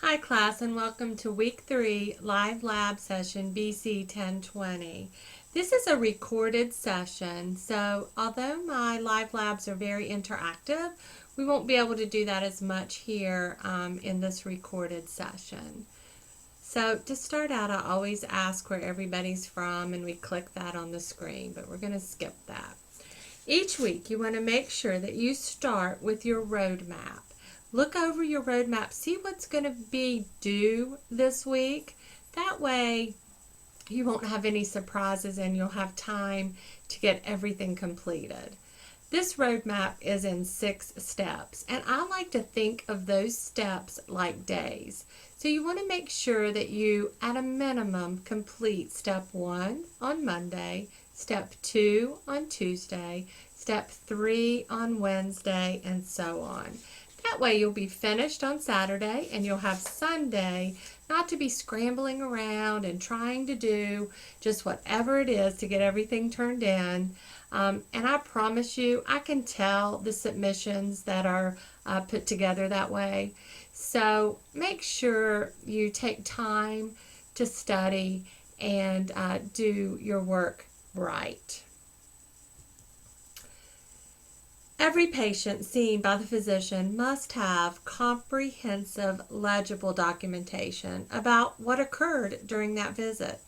Hi class, and welcome to week 3 live lab session BC1020. This is a recorded session, so although my live labs are very interactive, we won't be able to do that as much here in this recorded session. So to start out, I always ask where everybody's from, and we click that on the screen, but we're going to skip that. Each week you want to make sure that you start with your roadmap. Look over your roadmap, see what's going to be due this week. That way you won't have any surprises and you'll have time to get everything completed. This roadmap is in 6 steps, and I like to think of those steps like days. So you want to make sure that you, at a minimum, complete step 1 on Monday, step 2 on Tuesday, step 3 on Wednesday, and so on. That way you'll be finished on Saturday and you'll have Sunday not to be scrambling around and trying to do just whatever it is to get everything turned in. And I promise you, I can tell the submissions that are put together that way. So make sure you take time to study and do your work right. Every patient seen by the physician must have comprehensive, legible documentation about what occurred during that visit.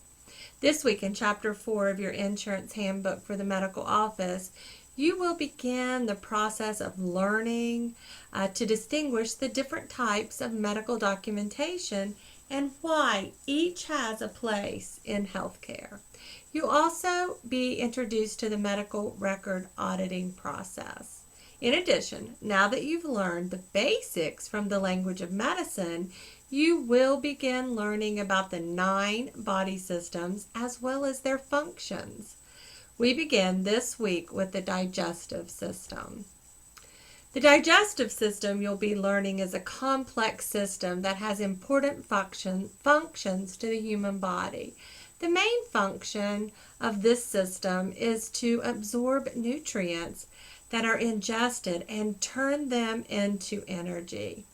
This week in Chapter 4 of your Insurance Handbook for the Medical Office, you will begin the process of learning to distinguish the different types of medical documentation and why each has a place in healthcare. You'll also be introduced to the medical record auditing process. In addition, now that you've learned the basics from the language of medicine, you will begin learning about the 9 body systems as well as their functions. We begin this week with the digestive system. The digestive system you'll be learning is a complex system that has important functions to the human body. The main function of this system is to absorb nutrients that are ingested and turn them into energy.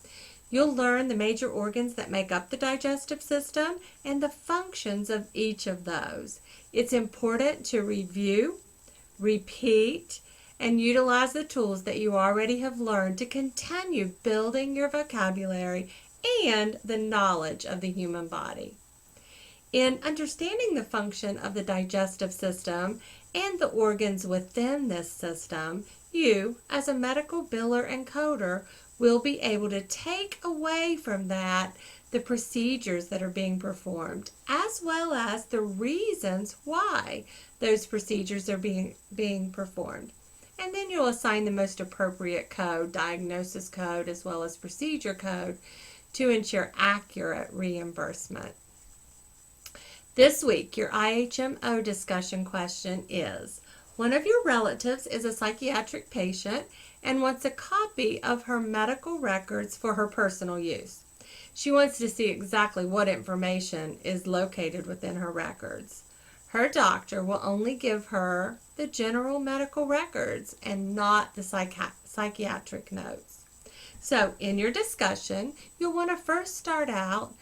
You'll learn the major organs that make up the digestive system and the functions of each of those. It's important to review, repeat, and utilize the tools that you already have learned to continue building your vocabulary and the knowledge of the human body. In understanding the function of the digestive system and the organs within this system, you, as a medical biller and coder, will be able to take away from that the procedures that are being performed, as well as the reasons why those procedures are being performed. And then you'll assign the most appropriate code, diagnosis code, as well as procedure code, to ensure accurate reimbursement. This week, your IHMO discussion question is, one of your relatives is a psychiatric patient and wants a copy of her medical records for her personal use. She wants to see exactly what information is located within her records. Her doctor will only give her the general medical records and not the psychiatric notes. So in your discussion, you'll want to first start out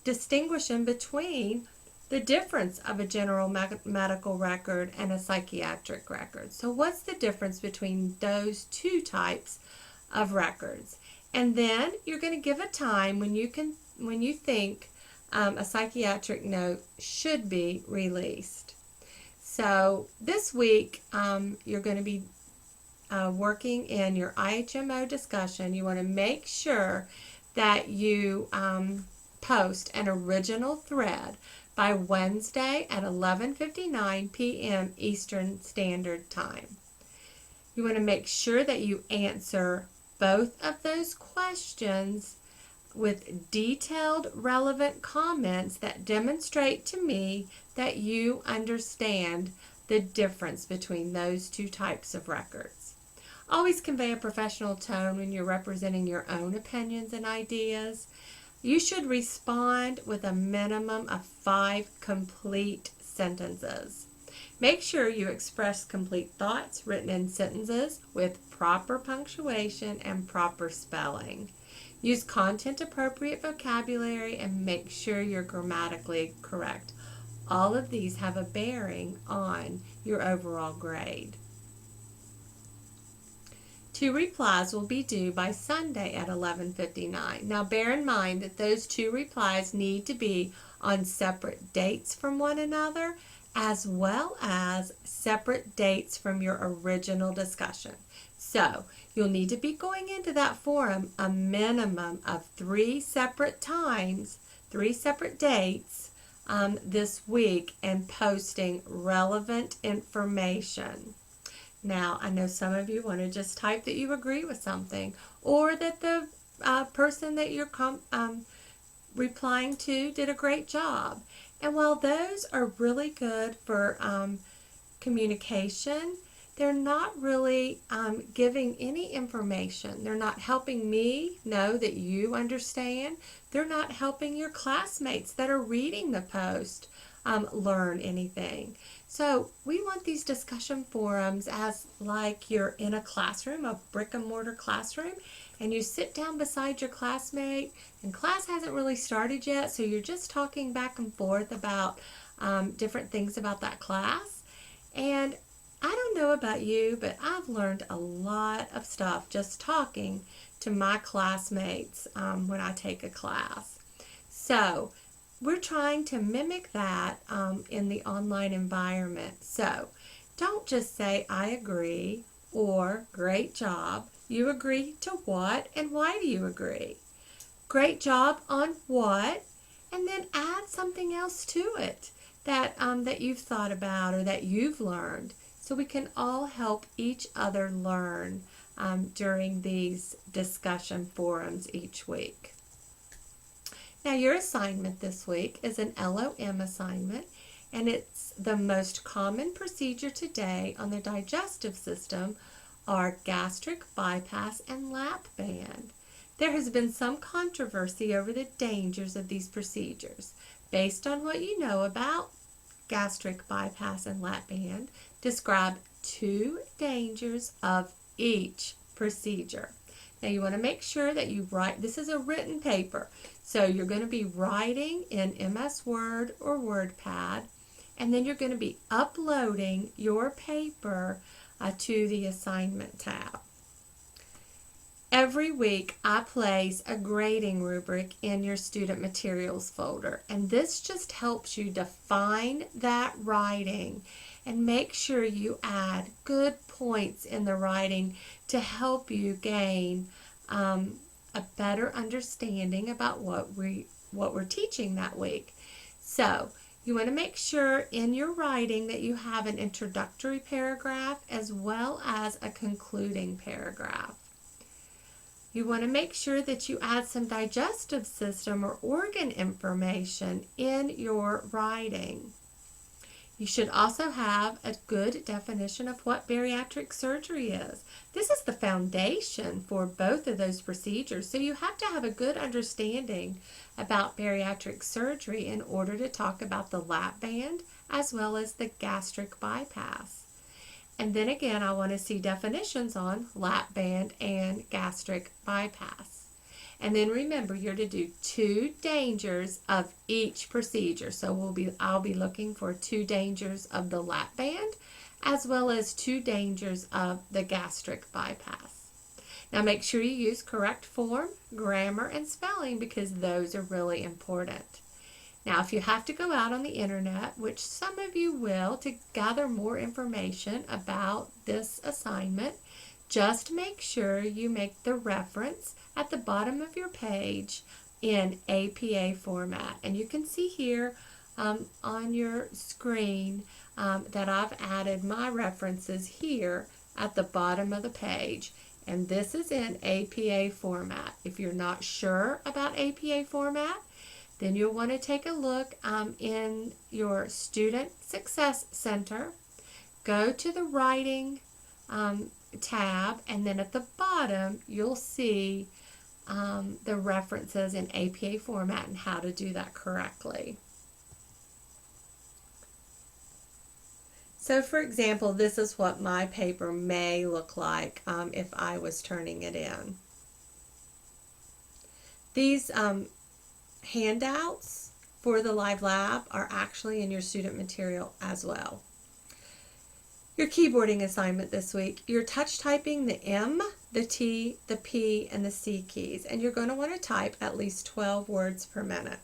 distinguishing between the difference of a general medical record and a psychiatric record. So what's the difference between those 2 types of records? And then you're going to give a time when you think a psychiatric note should be released. So this week you're going to be working in your IHMO discussion. You want to make sure that you post an original thread by Wednesday at 11:59 p.m. Eastern Standard Time. You want to make sure that you answer both of those questions with detailed, relevant comments that demonstrate to me that you understand the difference between those 2 types of records. Always convey a professional tone when you're representing your own opinions and ideas. You should respond with a minimum of 5 complete sentences. Make sure you express complete thoughts written in sentences with proper punctuation and proper spelling. Use content-appropriate vocabulary and make sure you're grammatically correct. All of these have a bearing on your overall grade. 2 replies will be due by Sunday at 11:59. Now bear in mind that those 2 replies need to be on separate dates from one another, as well as separate dates from your original discussion. So you'll need to be going into that forum a minimum of 3 separate times, 3 separate dates this week, and posting relevant information. Now, I know some of you want to just type that you agree with something, or that the person that you're replying to did a great job. And while those are really good for communication, they're not really giving any information. They're not helping me know that you understand. They're not helping your classmates that are reading the post learn anything. So we want these discussion forums as like you're in a classroom, a brick and mortar classroom, and you sit down beside your classmate, and class hasn't really started yet, so you're just talking back and forth about different things about that class. And I don't know about you, but I've learned a lot of stuff just talking to my classmates when I take a class. So we're trying to mimic that in the online environment. So don't just say, I agree, or great job. You agree to what, and why do you agree? Great job on what, and then add something else to it that, that you've thought about or that you've learned, so we can all help each other learn during these discussion forums each week. Now, your assignment this week is an LOM assignment, and it's the most common procedure today on the digestive system are gastric bypass and lap band. There has been some controversy over the dangers of these procedures. Based on what you know about gastric bypass and lap band, describe 2 dangers of each procedure. Now you want to make sure that you write, this is a written paper, so you're going to be writing in MS Word or WordPad, and then you're going to be uploading your paper to the assignment tab. Every week I place a grading rubric in your student materials folder, and this just helps you define that writing and make sure you add good points in the writing to help you gain a better understanding about what we're teaching that week. So you want to make sure in your writing that you have an introductory paragraph as well as a concluding paragraph. You want to make sure that you add some digestive system or organ information in your writing. You should also have a good definition of what bariatric surgery is. This is the foundation for both of those procedures, so you have to have a good understanding about bariatric surgery in order to talk about the lap band as well as the gastric bypass. And then again, I want to see definitions on lap band and gastric bypass. And then remember, you're to do 2 dangers of each procedure. So I'll be looking for 2 dangers of the lap band as well as 2 dangers of the gastric bypass. Now make sure you use correct form, grammar, and spelling because those are really important. Now if you have to go out on the internet, which some of you will, to gather more information about this assignment, just make sure you make the reference at the bottom of your page in APA format. And you can see here on your screen that I've added my references here at the bottom of the page. And this is in APA format. If you're not sure about APA format, then you'll want to take a look in your Student Success Center. Go to the Writing tab, and then at the bottom you'll see the references in APA format and how to do that correctly. So for example, this is what my paper may look like if I was turning it in. These handouts for the live lab are actually in your student material as well. Your keyboarding assignment this week, you're touch typing the M, the T, the P, and the C keys, and you're going to want to type at least 12 words per minute.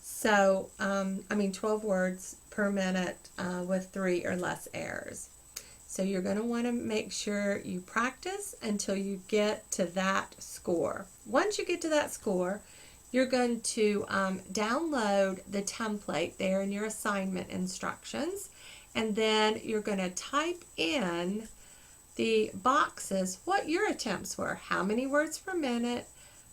So, 12 words per minute with 3 or less errors. So you're going to want to make sure you practice until you get to that score. Once you get to that score, you're going to download the template there in your assignment instructions, and then you're going to type in the boxes what your attempts were, how many words per minute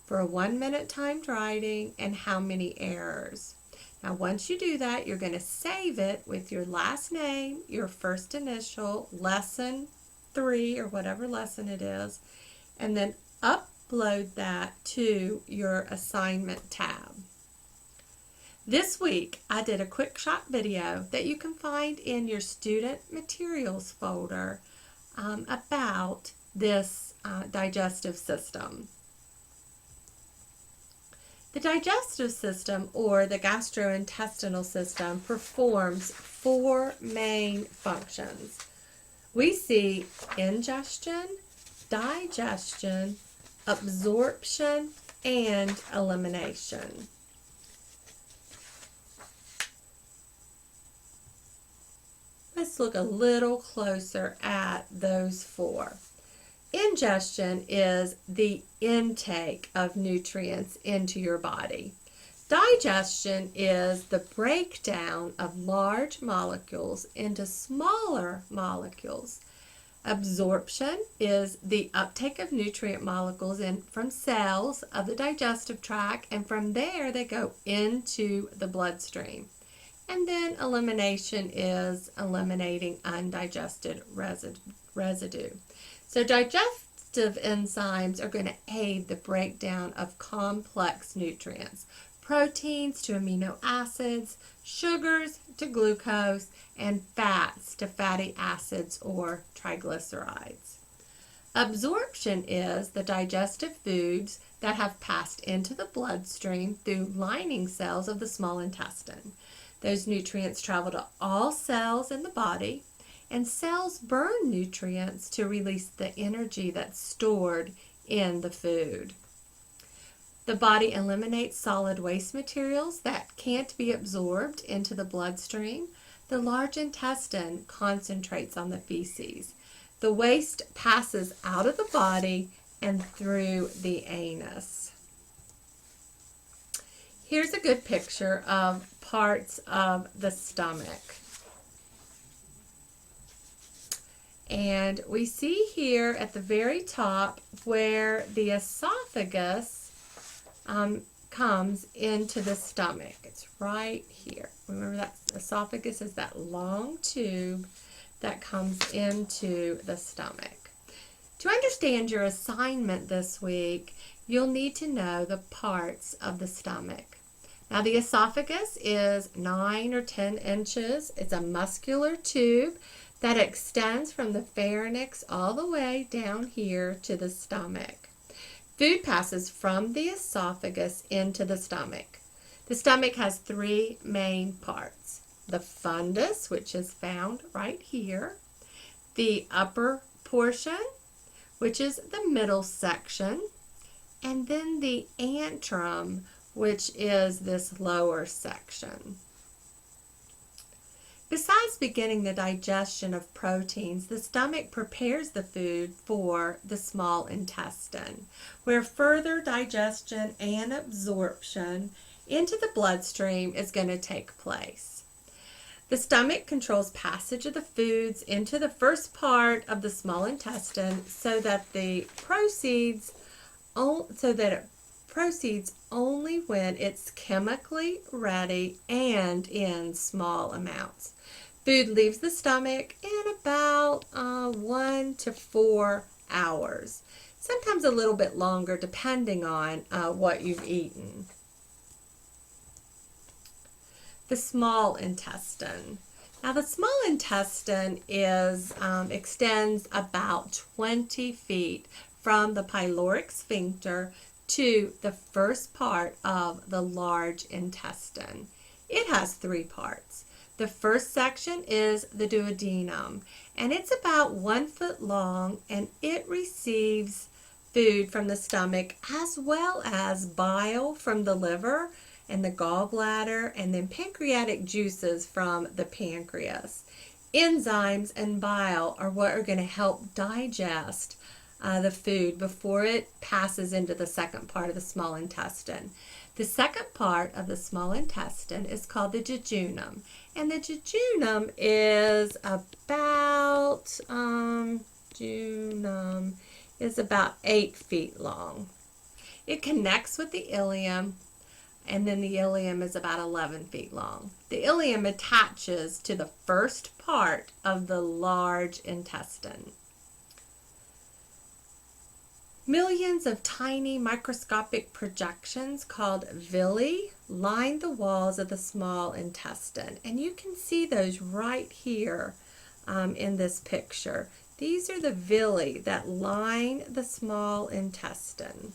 for a 1 minute timed writing, and how many errors. Now once you do that, you're going to save it with your last name, your first initial, lesson 3 or whatever lesson it is, and then upload that to your assignment tab. This week I did a QUICKSHOT video that you can find in your student materials folder about this digestive system. The digestive system, or the gastrointestinal system, performs 4 main functions. We see ingestion, digestion, absorption, and elimination. Let's look a little closer at those 4. Ingestion is the intake of nutrients into your body. Digestion is the breakdown of large molecules into smaller molecules. Absorption is the uptake of nutrient molecules from cells of the digestive tract, and from there they go into the bloodstream. And then elimination is eliminating undigested residue. So digestive enzymes are going to aid the breakdown of complex nutrients, proteins to amino acids, sugars to glucose, and fats to fatty acids or triglycerides. Absorption is the digestive foods that have passed into the bloodstream through lining cells of the small intestine. Those nutrients travel to all cells in the body, and cells burn nutrients to release the energy that's stored in the food. The body eliminates solid waste materials that can't be absorbed into the bloodstream. The large intestine concentrates on the feces. The waste passes out of the body and through the anus. Here's a good picture of parts of the stomach. And we see here at the very top where the esophagus comes into the stomach. It's right here. Remember that esophagus is that long tube that comes into the stomach. To understand your assignment this week, you'll need to know the parts of the stomach. Now the esophagus is 9 or 10 inches. It's a muscular tube that extends from the pharynx all the way down here to the stomach. Food passes from the esophagus into the stomach. The stomach has 3 main parts. The fundus, which is found right here. The upper portion, which is the middle section. And then the antrum, which is this lower section. Besides beginning the digestion of proteins, the stomach prepares the food for the small intestine, where further digestion and absorption into the bloodstream is going to take place. The stomach controls passage of the foods into the first part of the small intestine so that it proceeds only when it's chemically ready and in small amounts. Food leaves the stomach in about 1 to 4 hours, sometimes a little bit longer depending on what you've eaten. The small intestine. Now the small intestine extends about 20 feet from the pyloric sphincter to the first part of the large intestine. It has three parts. The first section is the duodenum, and it's about 1 foot long, and it receives food from the stomach as well as bile from the liver and the gallbladder, and then pancreatic juices from the pancreas. Enzymes and bile are what are going to help digest the food before it passes into the second part of the small intestine. The second part of the small intestine is called the jejunum, and the jejunum is about 8 feet long. It connects with the ileum, and then the ileum is about 11 feet long. The ileum attaches to the first part of the large intestine. Millions of tiny microscopic projections called villi line the walls of the small intestine, and you can see those right here in this picture. These are the villi that line the small intestine.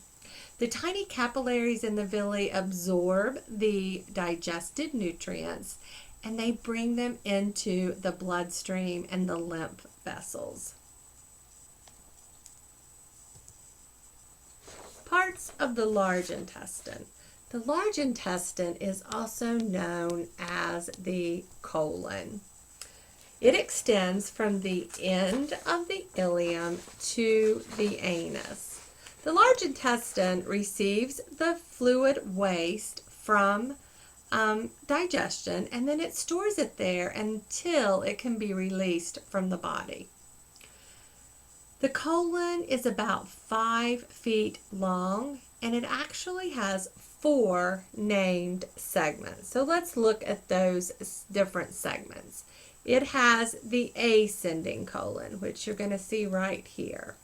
The tiny capillaries in the villi absorb the digested nutrients, and they bring them into the bloodstream and the lymph vessels. Parts of the large intestine. The large intestine is also known as the colon. It extends from the end of the ileum to the anus. The large intestine receives the fluid waste from digestion, and then it stores it there until it can be released from the body. The colon is about 5 feet long, and it actually has 4 named segments. So let's look at those different segments. It has the ascending colon, which you're going to see right here.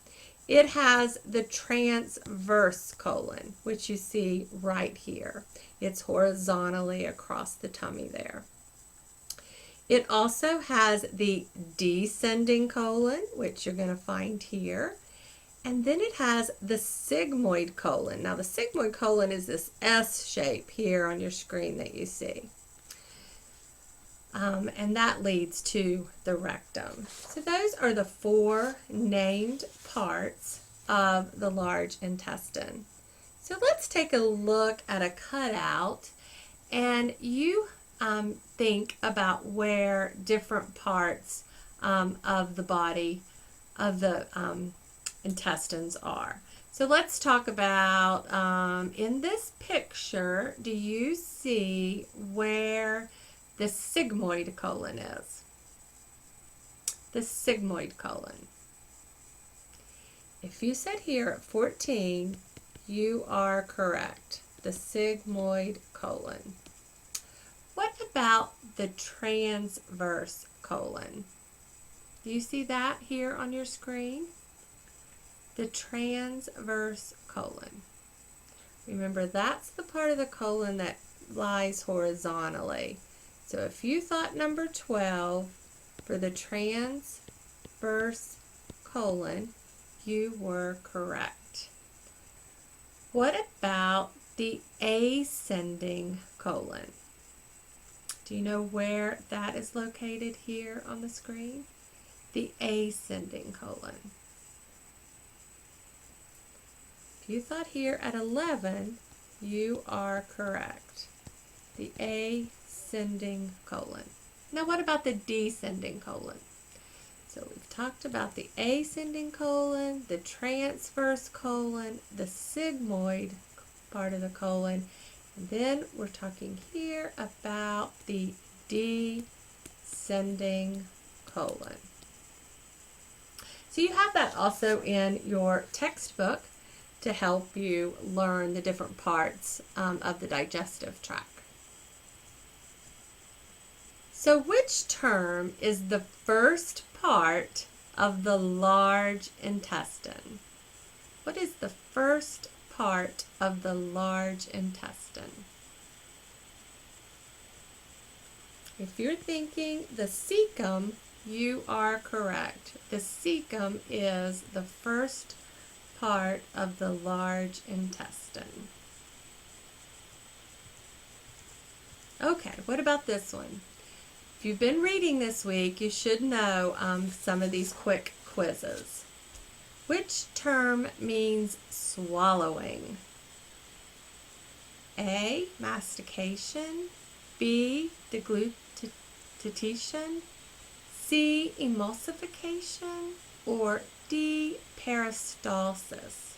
It has the transverse colon, which you see right here. It's horizontally across the tummy there. It also has the descending colon, which you're going to find here. And then it has the sigmoid colon. Now the sigmoid colon is this S shape here on your screen that you see. And that leads to the rectum. So those are the 4 named parts of the large intestine. So let's take a look at a cutout, and you think about where different parts of the body, of the intestines are. So let's talk about, in this picture, do you see where the sigmoid colon is? The sigmoid colon. If you said here at 14, you are correct. The sigmoid colon. What about the transverse colon? Do you see that here on your screen? The transverse colon. Remember, that's the part of the colon that lies horizontally. So if you thought number 12 for the transverse colon, you were correct. What about the ascending colon? Do you know where that is located here on the screen? The ascending colon. If you thought here at 11, you are correct. The ascending colon. Now what about the descending colon? So we've talked about the ascending colon, the transverse colon, the sigmoid part of the colon, and then we're talking here about the descending colon. So you have that also in your textbook to help you learn the different parts of the digestive tract. So which term is the first part of the large intestine? What is the first part of the large intestine? If you're thinking the cecum, you are correct. The cecum is the first part of the large intestine? Okay, what about this one? If you've been reading this week, you should know some of these quick quizzes. Which term means swallowing? A, mastication, B, deglutition, C, emulsification, or D, peristalsis?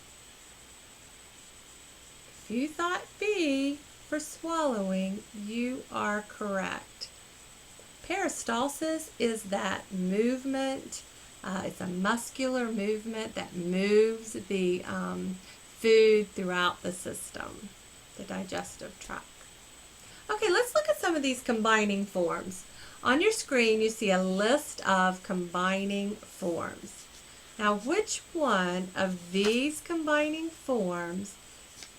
If you thought B for swallowing, you are correct. Peristalsis is that movement. It's a muscular movement that moves the food throughout the system, the digestive tract. Okay, let's look at some of these combining forms. On your screen, you see a list of combining forms. Now, which one of these combining forms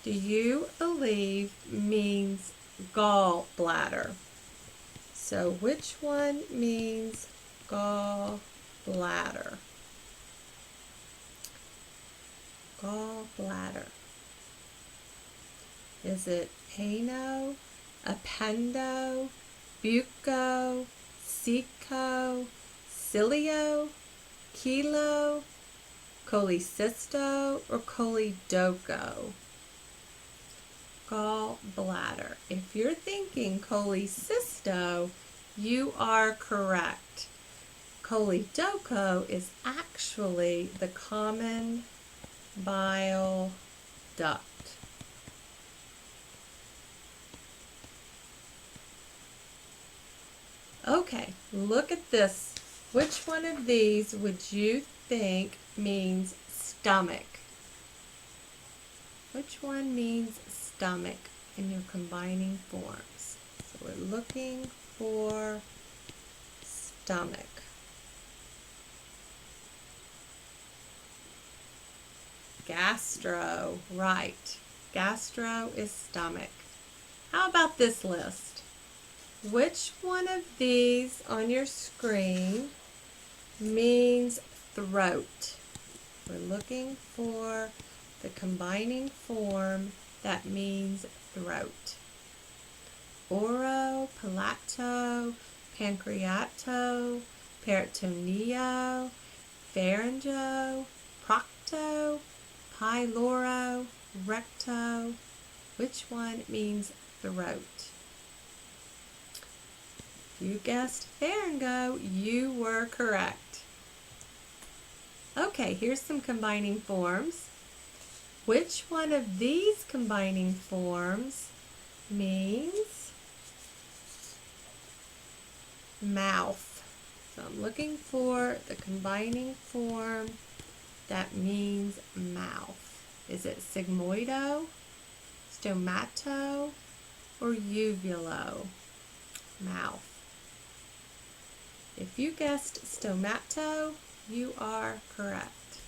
do you believe means gallbladder? So, which one means gallbladder? Gallbladder. Is it ano, appendo, bucco, ceco, cilio, chelo, cholecysto, or choledocho? Gallbladder. If you're thinking cholecysto, you are correct. Choledocho is actually the common bile duct. Okay, look at this. Which one of these would you think means stomach? Which one means stomach in your combining forms? So we're looking for stomach. Gastro, right. Gastro is stomach. How about this list? Which one of these on your screen means throat? We're looking for the combining form that means throat. Oro, palato, pancreato, peritoneo, pharyngo, procto, pyloro, recto. Which one means throat? You guessed pharyngo, you were correct. Okay, here's some combining forms. Which one of these combining forms means mouth? So I'm looking for the combining form that means mouth. Is it sigmoido, stomato, or uvulo? Mouth. If you guessed stomato, you are correct.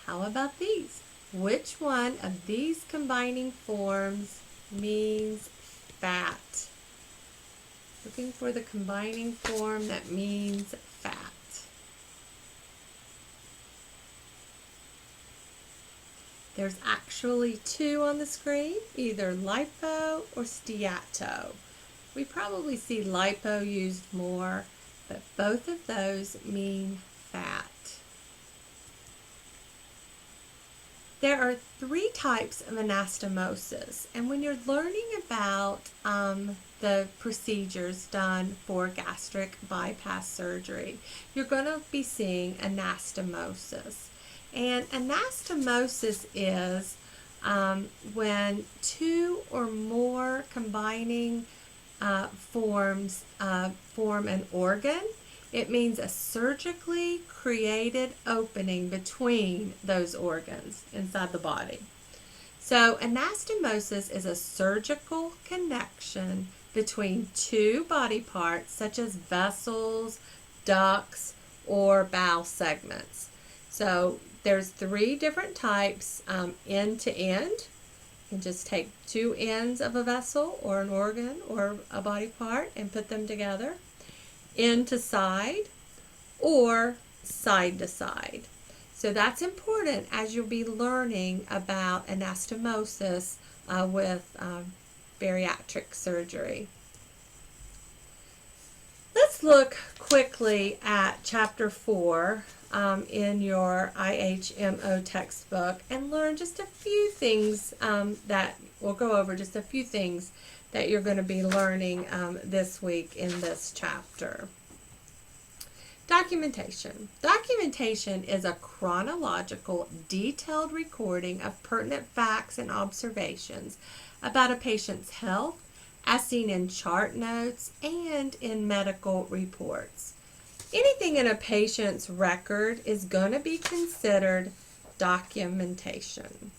How about these? Which one of these combining forms means fat? Looking for the combining form that means fat. There's actually two on the screen, either lipo or steato. We probably see lipo used more, but both of those mean fat. There are 3 types of anastomosis, and when you're learning about the procedures done for gastric bypass surgery, you're going to be seeing anastomosis. And anastomosis is when 2 or more combining forms form an organ. It means a surgically created opening between those organs inside the body. So anastomosis is a surgical connection between 2 body parts such as vessels, ducts, or bowel segments. So there's 3 different types, end to end. You can just take 2 ends of a vessel or an organ or a body part and put them together. End to side or side to side. So that's important as you'll be learning about anastomosis with bariatric surgery. Let's look quickly at Chapter 4 in your IHMO textbook and learn just a few things that we'll go over, just a few things that you're going to be learning this week in this chapter. Documentation. Documentation is a chronological, detailed recording of pertinent facts and observations about a patient's health, as seen in chart notes and in medical reports. Anything in a patient's record is going to be considered documentation.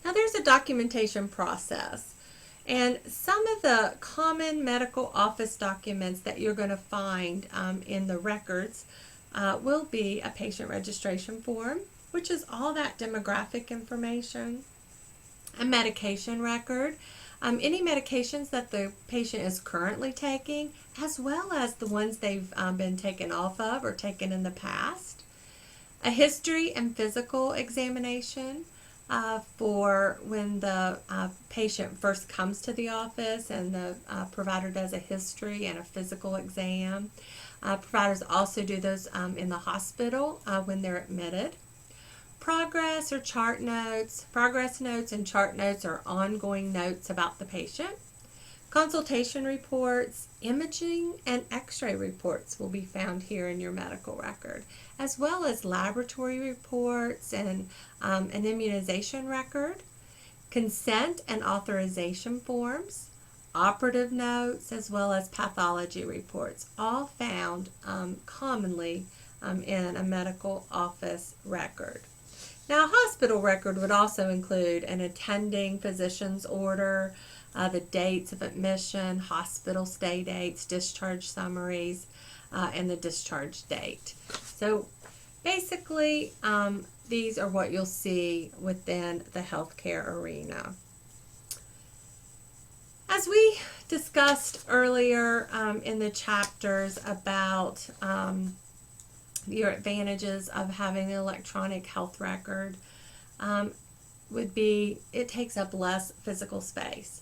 Now, there's a documentation process, and some of the common medical office documents that you're going to find in the records will be a patient registration form, which is all that demographic information, a medication record, any medications that the patient is currently taking, as well as the ones they've been taken off of or taken in the past. A history and physical examination for when the patient first comes to the office and the provider does a history and a physical exam. Providers also do those in the hospital when they're admitted. Progress or chart notes. Progress notes and chart notes are ongoing notes about the patient. Consultation reports, imaging, and x-ray reports will be found here in your medical record, as well as laboratory reports and an immunization record, consent and authorization forms, operative notes, as well as pathology reports, all found commonly in a medical office record. Now, a hospital record would also include an attending physician's order, the dates of admission, hospital stay dates, discharge summaries, and the discharge date. So basically, these are what you'll see within the healthcare arena. As we discussed earlier in the chapters about your advantages of having an electronic health record would be it takes up less physical space.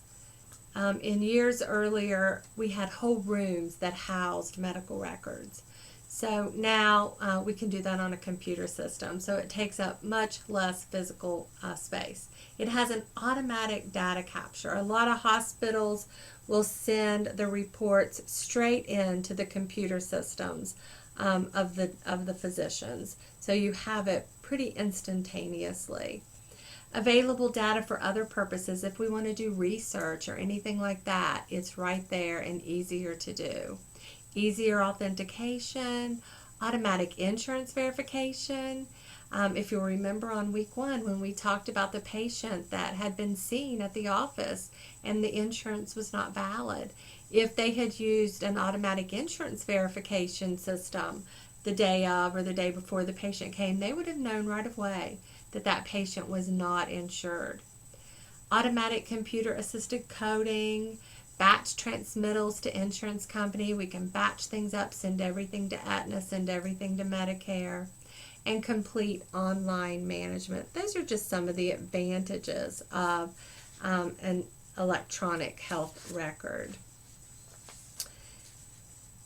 In years earlier, we had whole rooms that housed medical records. So now we can do that on a computer system. So it takes up much less physical space. It has an automatic data capture. A lot of hospitals will send the reports straight into the computer systems of the physicians. So you have it pretty instantaneously. Available data for other purposes, if we want to do research or anything like that, it's right there and easier to do. Easier authentication, automatic insurance verification. If you'll remember on week 1 when we talked about the patient that had been seen at the office and the insurance was not valid. If they had used an automatic insurance verification system the day of or the day before the patient came, they would have known right away that that patient was not insured. Automatic computer-assisted coding, batch transmittals to insurance company. We can batch things up, send everything to Aetna, send everything to Medicare, and complete online management. Those are just some of the advantages of an electronic health record.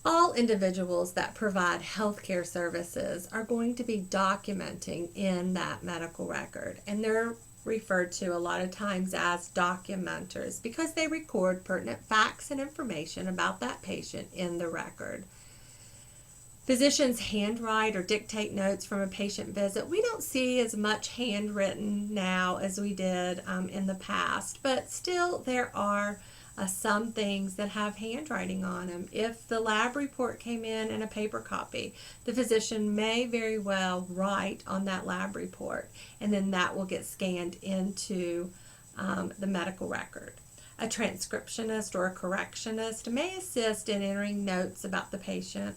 All individuals that provide healthcare services are going to be documenting in that medical record, and they're referred to a lot of times as documenters because they record pertinent facts and information about that patient in the record. Physicians handwrite or dictate notes from a patient visit. We don't see as much handwritten now as we did in the past, but still there are some things that have handwriting on them. If the lab report came in a paper copy, the physician may very well write on that lab report, and then that will get scanned into the medical record. A transcriptionist or a correctionist may assist in entering notes about the patient.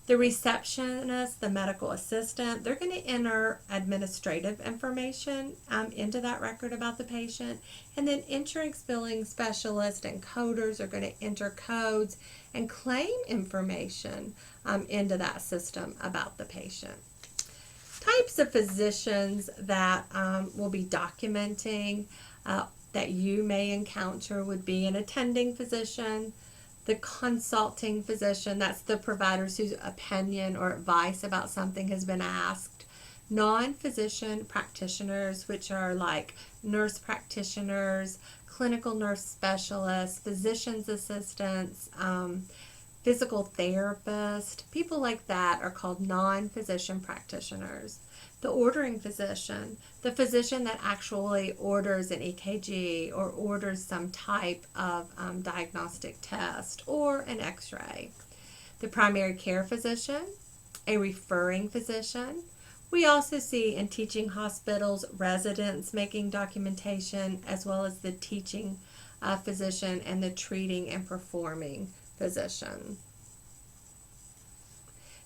The receptionist, the medical assistant, they're going to enter administrative information into that record about the patient. And then insurance billing specialists and coders are going to enter codes and claim information into that system about the patient. Types of physicians that will be documenting that you may encounter would be an attending physician, the consulting physician, that's the providers whose opinion or advice about something has been asked, non-physician practitioners, which are like nurse practitioners, clinical nurse specialists, physician's assistants, physical therapists, people like that are called non-physician practitioners. The ordering physician, the physician that actually orders an EKG or orders some type of diagnostic test or an x-ray. The primary care physician, a referring physician. We also see in teaching hospitals residents making documentation, as well as the teaching physician and the treating and performing physician.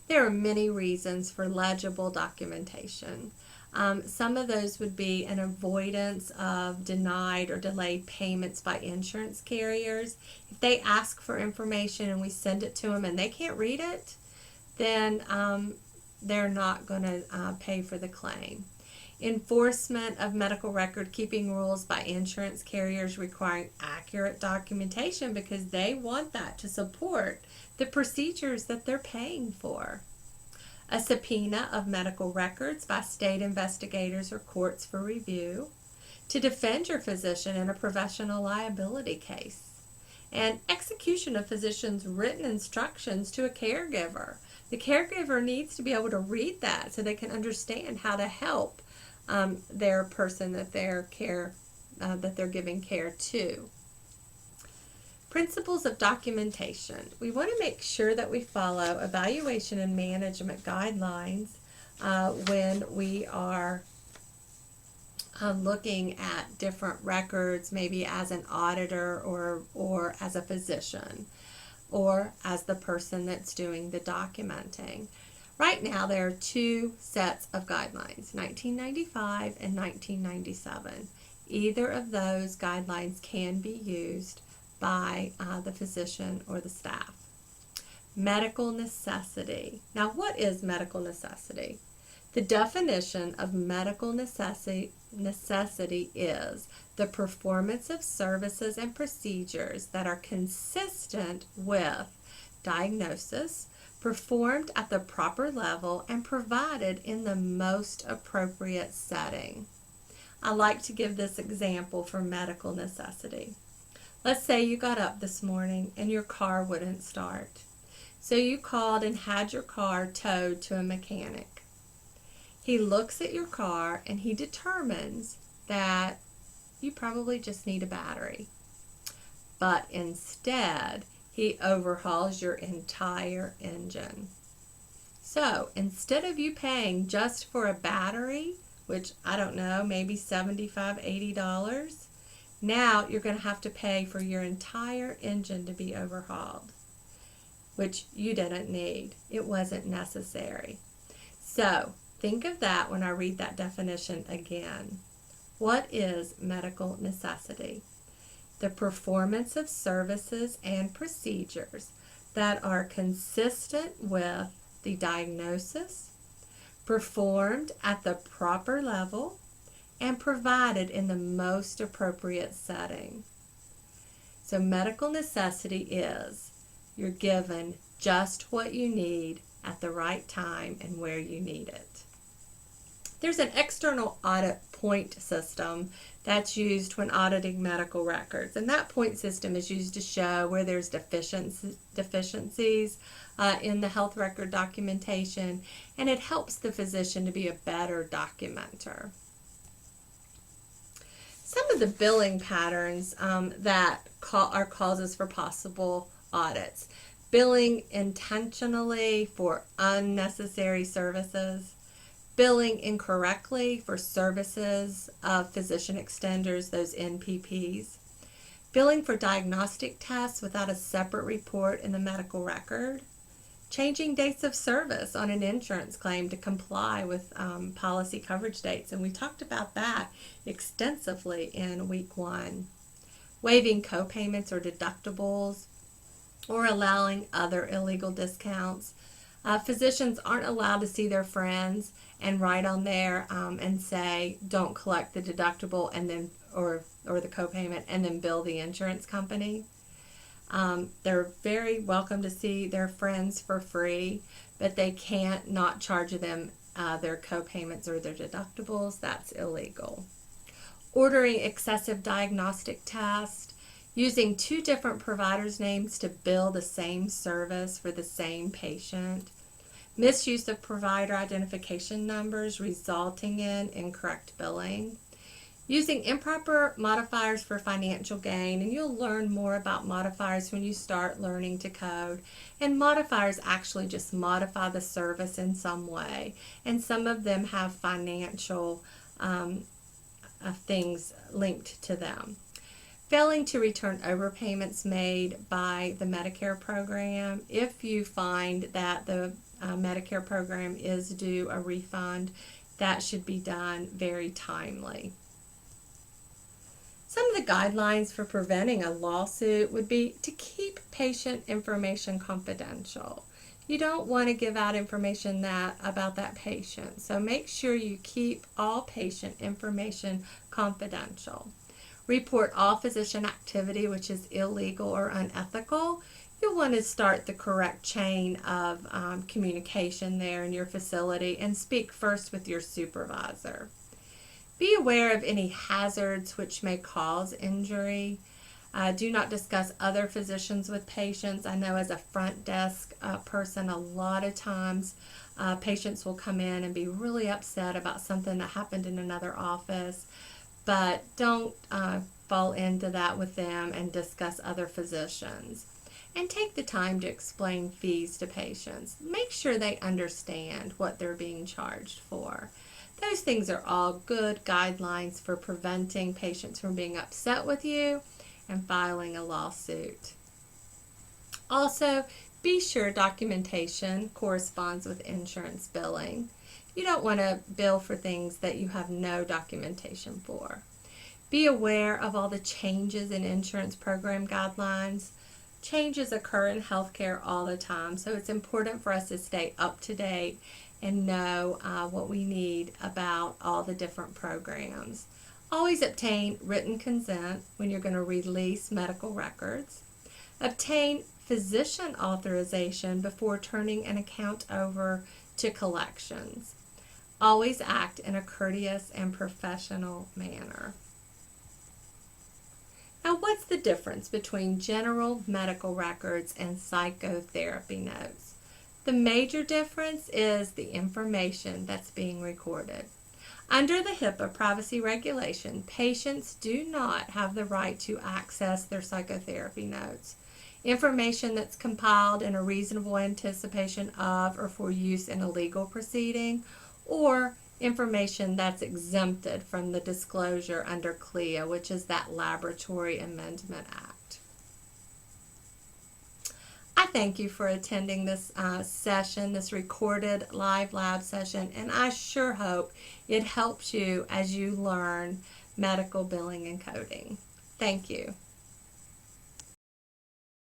There are many reasons for legible documentation. Some of those would be an avoidance of denied or delayed payments by insurance carriers. If they ask for information and we send it to them and they can't read it, then they're not going to pay for the claim. Enforcement of medical record keeping rules by insurance carriers requiring accurate documentation because they want that to support the procedures that they're paying for. A subpoena of medical records by state investigators or courts for review to defend your physician in a professional liability case. And execution of physician's written instructions to a caregiver. The caregiver needs to be able to read that so they can understand how to help their person that they're giving care to. Principles of documentation. We want to make sure that we follow evaluation and management guidelines when we are looking at different records, maybe as an auditor or as a physician or as the person that's doing the documenting. Right now there are two sets of guidelines, 1995 and 1997. Either of those guidelines can be used by the physician or the staff. Medical necessity. Now, what is medical necessity? The definition of medical necessity is the performance of services and procedures that are consistent with diagnosis, performed at the proper level, and provided in the most appropriate setting. I like to give this example for medical necessity. Let's say you got up this morning and your car wouldn't start. So you called and had your car towed to a mechanic. He looks at your car and he determines that you probably just need a battery. But instead, he overhauls your entire engine. So instead of you paying just for a battery, which I don't know, maybe $75, $80, now you're going to have to pay for your entire engine to be overhauled, which you didn't need. It wasn't necessary. So think of that when I read that definition again. What is medical necessity? The performance of services and procedures that are consistent with the diagnosis, performed at the proper level, and provided in the most appropriate setting. So medical necessity is you're given just what you need at the right time and where you need it. There's an external audit point system that's used when auditing medical records, and that point system is used to show where there's deficiencies in the health record documentation, and it helps the physician to be a better documenter. Some of the billing patterns that are causes for possible audits. Billing intentionally for unnecessary services. Billing incorrectly for services of physician extenders, those NPPs. Billing for diagnostic tests without a separate report in the medical record. Changing dates of service on an insurance claim to comply with policy coverage dates, and we talked about that extensively in week 1. Waiving copayments or deductibles, or allowing other illegal discounts. Physicians aren't allowed to see their friends and write on there and say, don't collect the deductible and then or the copayment and then bill the insurance company. They're very welcome to see their friends for free, but they can't not charge them their copayments or their deductibles. That's illegal. Ordering excessive diagnostic tests, using two different providers' names to bill the same service for the same patient, misuse of provider identification numbers resulting in incorrect billing, using improper modifiers for financial gain, and you'll learn more about modifiers when you start learning to code. And modifiers actually just modify the service in some way, and some of them have financial things linked to them. Failing to return overpayments made by the Medicare program. If you find that the Medicare program is due a refund, that should be done very timely. Some of the guidelines for preventing a lawsuit would be to keep patient information confidential. You don't want to give out information about that patient, so make sure you keep all patient information confidential. Report all physician activity which is illegal or unethical. You'll want to start the correct chain of communication there in your facility and speak first with your supervisor. Be aware of any hazards which may cause injury. Do not discuss other physicians with patients. I know as a front desk person, a lot of times patients will come in and be really upset about something that happened in another office, but don't fall into that with them and discuss other physicians. And take the time to explain fees to patients. Make sure they understand what they're being charged for. Those things are all good guidelines for preventing patients from being upset with you and filing a lawsuit. Also, be sure documentation corresponds with insurance billing. You don't want to bill for things that you have no documentation for. Be aware of all the changes in insurance program guidelines. Changes occur in healthcare all the time, so it's important for us to stay up to date and know what we need about all the different programs. Always obtain written consent when you're going to release medical records. Obtain physician authorization before turning an account over to collections. Always act in a courteous and professional manner. Now, what's the difference between general medical records and psychotherapy notes? The major difference is the information that's being recorded. Under the HIPAA privacy regulation, patients do not have the right to access their psychotherapy notes. Information that's compiled in a reasonable anticipation of or for use in a legal proceeding, or information that's exempted from the disclosure under CLIA, which is that Laboratory Amendment Act. I thank you for attending this session, this recorded live lab session, and I sure hope it helps you as you learn medical billing and coding. Thank you.